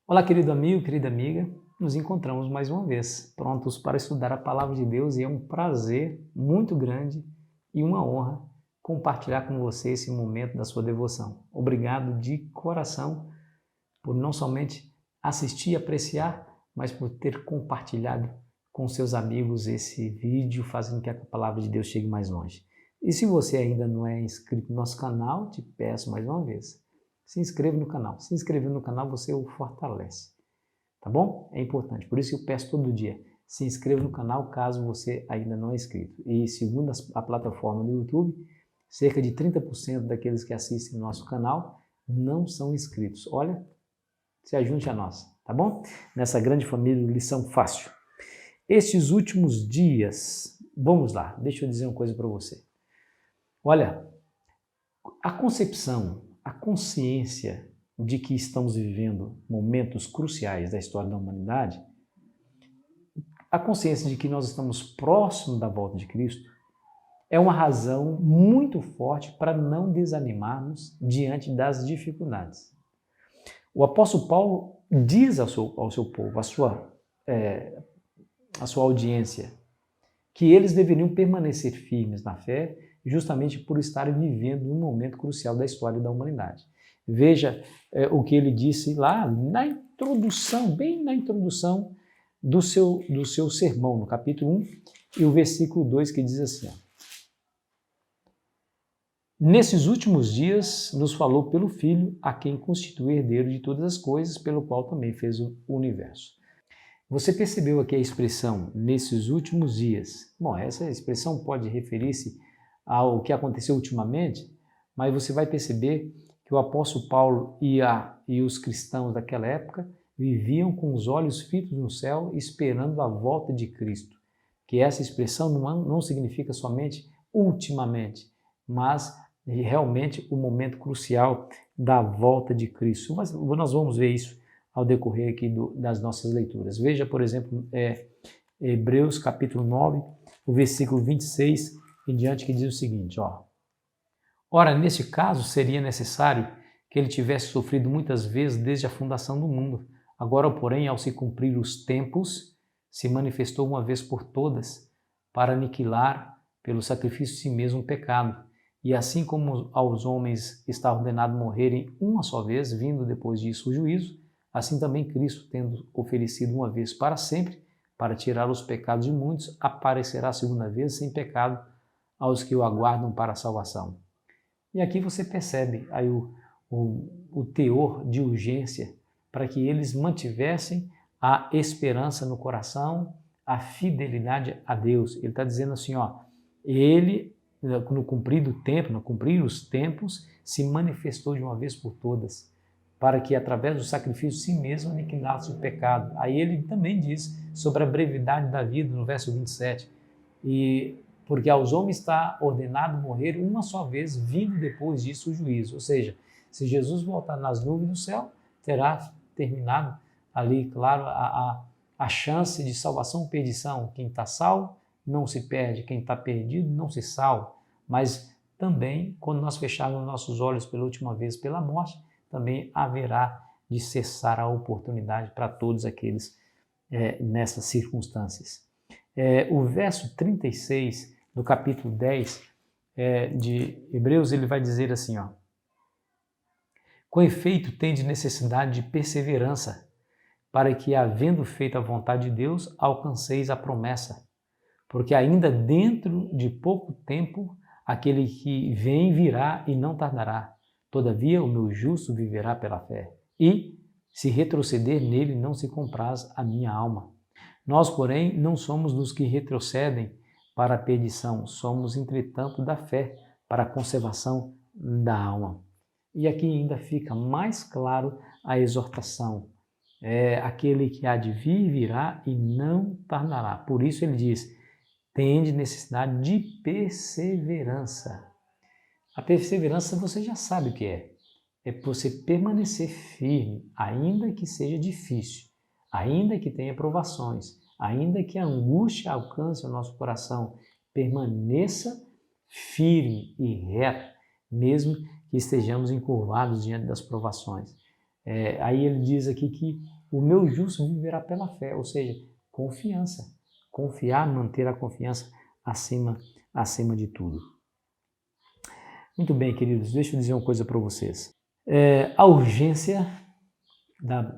Olá, querido amigo, querida amiga, nos encontramos mais uma vez, prontos para estudar a Palavra de Deus, e é um prazer muito grande e uma honra compartilhar com você esse momento da sua devoção. Obrigado de coração por não somente assistir e apreciar, mas por ter compartilhado com seus amigos esse vídeo, fazendo que a Palavra de Deus chegue mais longe. E se você ainda não é inscrito no nosso canal, te peço mais uma vez, se inscreva no canal. Se inscrever no canal, você o fortalece, tá bom? É importante, por isso eu peço todo dia, se inscreva no canal caso você ainda não é inscrito. E segundo a plataforma do YouTube, cerca de 30% daqueles que assistem nosso canal não são inscritos. Olha, se ajunte a nós, tá bom? Nessa grande família Lição Fácil. Estes últimos dias, vamos lá, deixa eu dizer uma coisa para você. Olha, a concepção, a consciência de que estamos vivendo momentos cruciais da história da humanidade, a consciência de que nós estamos próximos da volta de Cristo, é uma razão muito forte para não desanimarmos diante das dificuldades. O apóstolo Paulo diz ao seu povo, à sua audiência, que eles deveriam permanecer firmes na fé, justamente por estarem vivendo um momento crucial da história da humanidade. Veja o que ele disse lá na introdução, bem na introdução do seu sermão, no capítulo 1, e o versículo 2, que diz assim: nesses últimos dias nos falou pelo Filho, a quem constitui herdeiro de todas as coisas, pelo qual também fez o universo. Você percebeu aqui a expressão, nesses últimos dias? Bom, essa expressão pode referir-se ao que aconteceu ultimamente, mas você vai perceber que o apóstolo Paulo e os cristãos daquela época viviam com os olhos fitos no céu, esperando a volta de Cristo. Que essa expressão não significa somente ultimamente, mas realmente o momento crucial da volta de Cristo. Mas nós vamos ver isso ao decorrer aqui das nossas leituras. Veja, por exemplo, Hebreus capítulo 9, o versículo 26 em diante, que diz o seguinte, ó: ora, neste caso seria necessário que ele tivesse sofrido muitas vezes desde a fundação do mundo. Agora, porém, ao se cumprir os tempos, se manifestou uma vez por todas para aniquilar pelo sacrifício de si mesmo o pecado. E assim como aos homens está ordenado morrerem uma só vez, vindo depois disso o juízo, assim também Cristo, tendo oferecido uma vez para sempre, para tirar os pecados de muitos, aparecerá a segunda vez sem pecado aos que o aguardam para a salvação. E aqui você percebe aí o teor de urgência para que eles mantivessem a esperança no coração, a fidelidade a Deus. Ele está dizendo assim, ó, ele, no cumprir os tempos, se manifestou de uma vez por todas, para que através do sacrifício de si mesmo aniquilasse o pecado. Aí ele também diz sobre a brevidade da vida, no verso 27, porque aos homens está ordenado morrer uma só vez, vindo depois disso o juízo. Ou seja, se Jesus voltar nas nuvens do céu, terá terminado ali, claro, a chance de salvação ou perdição. Quem está salvo não se perde, quem está perdido não se salva. Mas também, quando nós fecharmos nossos olhos pela última vez pela morte, também haverá de cessar a oportunidade para todos aqueles nessas circunstâncias. O verso 36 do capítulo 10 de Hebreus, ele vai dizer assim, ó: com efeito, tendes necessidade de perseverança, para que, havendo feito a vontade de Deus, alcanceis a promessa. Porque ainda dentro de pouco tempo, aquele que vem virá e não tardará. Todavia, o meu justo viverá pela fé. E, se retroceder nele, não se compraz a minha alma. Nós, porém, não somos dos que retrocedem para a perdição, somos, entretanto, da fé para a conservação da alma. E aqui ainda fica mais claro a exortação. Aquele que há de vir, virá e não tardará. Por isso ele diz, tende necessidade de perseverança. A perseverança você já sabe o que é. É você permanecer firme, ainda que seja difícil, ainda que tenha provações, ainda que a angústia alcance o nosso coração, permaneça firme e reto, mesmo que estejamos encurvados diante das provações. Aí ele diz aqui que o meu justo viverá pela fé, ou seja, confiança. Confiar, manter a confiança acima de tudo. Muito bem, queridos, deixa eu dizer uma coisa para vocês. A urgência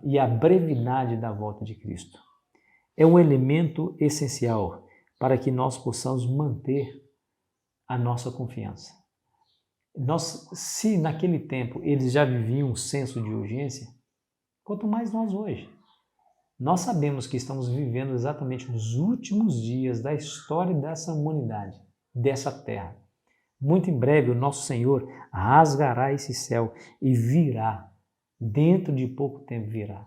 e a brevidade da volta de Cristo é um elemento essencial para que nós possamos manter a nossa confiança. Se naquele tempo eles já viviam um senso de urgência, quanto mais nós hoje. Nós sabemos que estamos vivendo exatamente os últimos dias da história dessa humanidade, dessa terra. Muito em breve o nosso Senhor rasgará esse céu e virá. Dentro de pouco tempo virá.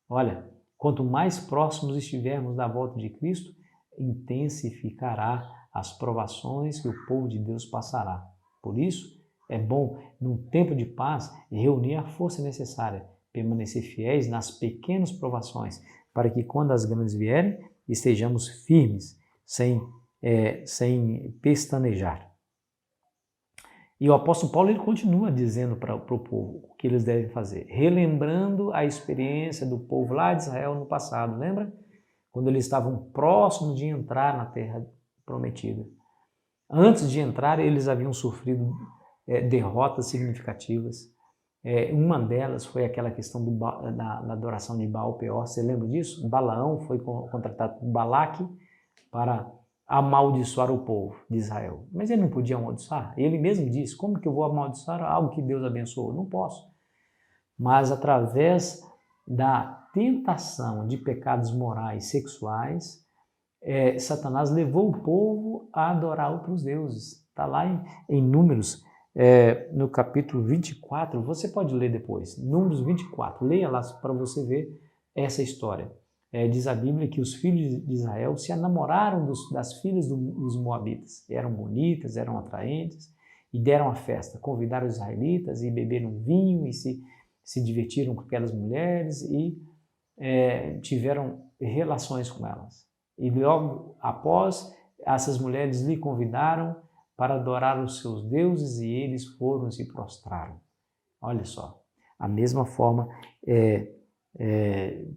Olha, quanto mais próximos estivermos da volta de Cristo, intensificará as provações que o povo de Deus passará. Por isso, é bom, num tempo de paz, reunir a força necessária, permanecer fiéis nas pequenas provações, para que quando as grandes vierem, estejamos firmes, sem pestanejar. E o apóstolo Paulo ele continua dizendo para o povo o que eles devem fazer, relembrando a experiência do povo lá de Israel no passado, lembra? Quando eles estavam próximos de entrar na terra prometida. Antes de entrar, eles haviam sofrido derrotas significativas. Uma delas foi aquela questão da adoração de Baal-Peor. Você lembra disso? Balaão foi contratado por Balaque para amaldiçoar o povo de Israel. Mas ele não podia amaldiçoar. Ele mesmo disse, como que eu vou amaldiçoar algo que Deus abençoou? Não posso. Mas através da tentação de pecados morais sexuais, Satanás levou o povo a adorar outros deuses. Está lá em Números, no capítulo 24, você pode ler depois, Números 24, leia lá para você ver essa história. Diz a Bíblia que os filhos de Israel se enamoraram das filhas dos moabitas. Eram bonitas, eram atraentes e deram a festa. Convidaram os israelitas e beberam vinho e se divertiram com aquelas mulheres e tiveram relações com elas. E logo após, essas mulheres lhe convidaram para adorar os seus deuses e eles foram e se prostraram. Olha só, a mesma forma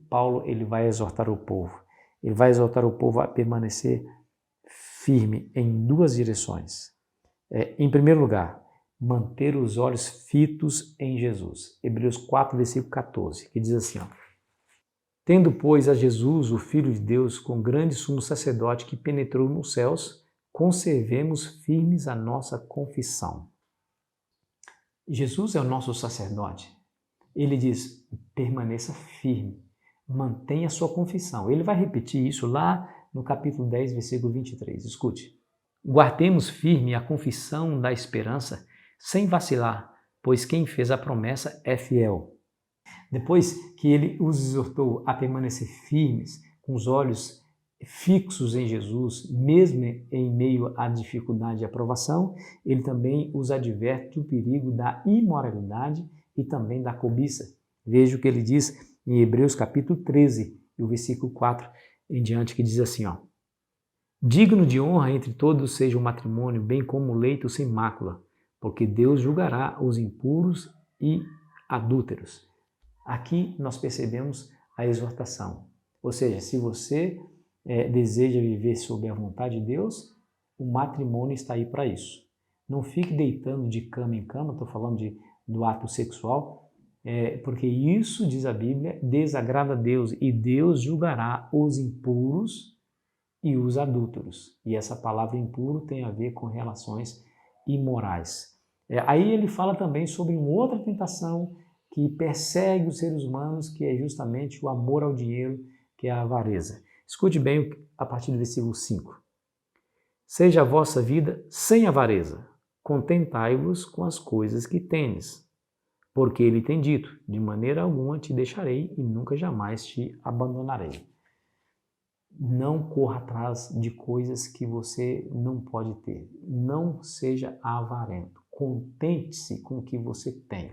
Paulo ele vai exortar o povo. Ele vai exortar o povo a permanecer firme em duas direções. Em primeiro lugar, manter os olhos fitos em Jesus. Hebreus 4, versículo 14, que diz assim, ó, tendo, pois, a Jesus, o Filho de Deus, com grande sumo sacerdote que penetrou nos céus, conservemos firmes a nossa confissão. Jesus é o nosso sacerdote. Ele diz, permaneça firme, mantenha a sua confissão. Ele vai repetir isso lá no capítulo 10, versículo 23. Escute. Guardemos firme a confissão da esperança, sem vacilar, pois quem fez a promessa é fiel. Depois que ele os exortou a permanecer firmes, com os olhos fixos em Jesus, mesmo em meio à dificuldade e à provação, ele também os adverte do perigo da imoralidade e também da cobiça. Veja o que ele diz em Hebreus capítulo 13, e o versículo 4 em diante, que diz assim, ó, digno de honra entre todos seja o matrimônio, bem como o leito sem mácula, porque Deus julgará os impuros e adúlteros. Aqui nós percebemos a exortação. Ou seja, se você deseja viver sob a vontade de Deus, o matrimônio está aí para isso. Não fique deitando de cama em cama, estou falando do ato sexual, porque isso, diz a Bíblia, desagrada a Deus e Deus julgará os impuros e os adúlteros. E essa palavra impuro tem a ver com relações imorais. Aí ele fala também sobre uma outra tentação que persegue os seres humanos, que é justamente o amor ao dinheiro, que é a avareza. Escute bem a partir do versículo 5. Seja a vossa vida sem avareza, contentai-vos com as coisas que tendes, porque ele tem dito, de maneira alguma te deixarei e nunca jamais te abandonarei. Não corra atrás de coisas que você não pode ter. Não seja avarento. Contente-se com o que você tem.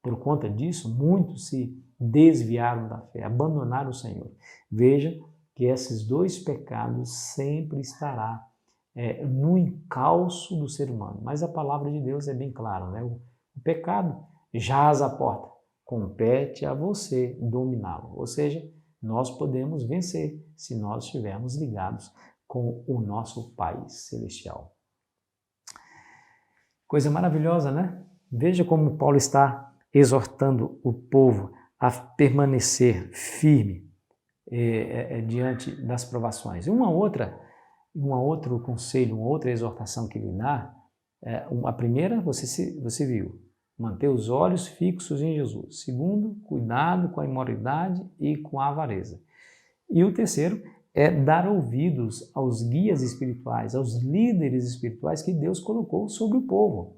Por conta disso, muitos se desviaram da fé, abandonaram o Senhor. Veja que esses dois pecados sempre estará no encalço do ser humano. Mas a palavra de Deus é bem clara, né? O pecado jaz à porta, compete a você dominá-lo. Ou seja, nós podemos vencer se nós estivermos ligados com o nosso Pai Celestial. Coisa maravilhosa, né? Veja como Paulo está exortando o povo a permanecer firme diante das provações. Um outro conselho, uma outra exortação que ele dá, a primeira você viu, manter os olhos fixos em Jesus. Segundo, cuidado com a imoralidade e com a avareza. E o terceiro é dar ouvidos aos guias espirituais, aos líderes espirituais que Deus colocou sobre o povo.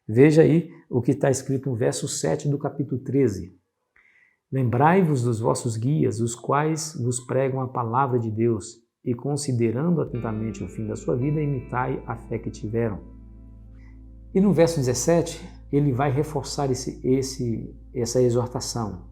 Veja aí o que está escrito no verso 7 do capítulo 13. Lembrai-vos dos vossos guias, os quais vos pregam a palavra de Deus, e considerando atentamente o fim da sua vida, imitai a fé que tiveram. E no verso 17, ele vai reforçar essa exortação.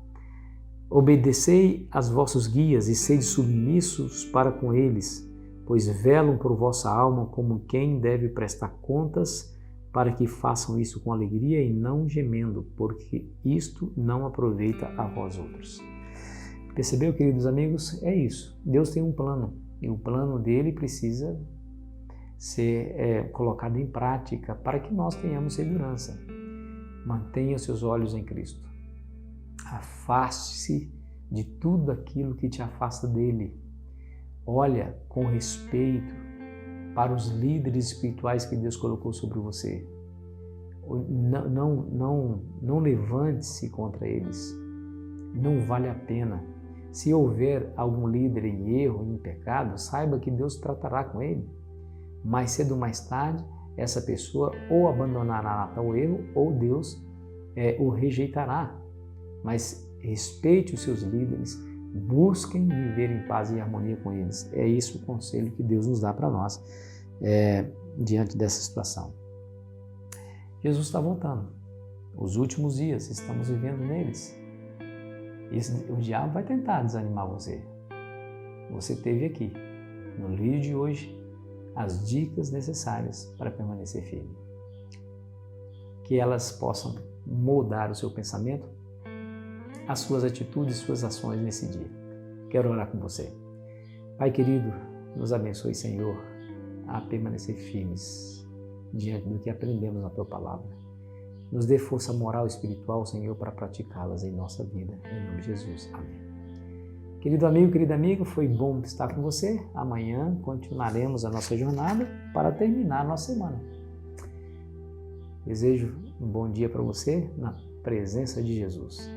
Obedecei aos vossos guias e sede submissos para com eles, pois velam por vossa alma como quem deve prestar contas, para que façam isso com alegria e não gemendo, porque isto não aproveita a vós outros. Percebeu, queridos amigos? É isso. Deus tem um plano, e o plano dele precisa ser colocado em prática para que nós tenhamos segurança. Mantenha seus olhos em Cristo. Afaste-se de tudo aquilo que te afasta dele. Olha com respeito para os líderes espirituais que Deus colocou sobre você. Não levante-se contra eles. Não vale a pena. Se houver algum líder em erro, em pecado, saiba que Deus tratará com ele. Mais cedo ou mais tarde, essa pessoa ou abandonará tal erro ou Deus o rejeitará. Mas respeite os seus líderes, busquem viver em paz e harmonia com eles. É isso o conselho que Deus nos dá para nós diante dessa situação. Jesus está voltando. Os últimos dias, estamos vivendo neles. O diabo vai tentar desanimar você. Você teve aqui, no vídeo de hoje, as dicas necessárias para permanecer firme. Que elas possam moldar o seu pensamento, as suas atitudes, suas ações nesse dia. Quero orar com você. Pai querido, nos abençoe, Senhor, a permanecer firmes diante do que aprendemos na Tua Palavra. Nos dê força moral e espiritual, Senhor, para praticá-las em nossa vida. Em nome de Jesus. Amém. Querido amigo, querida amiga, foi bom estar com você. Amanhã continuaremos a nossa jornada para terminar a nossa semana. Desejo um bom dia para você na presença de Jesus.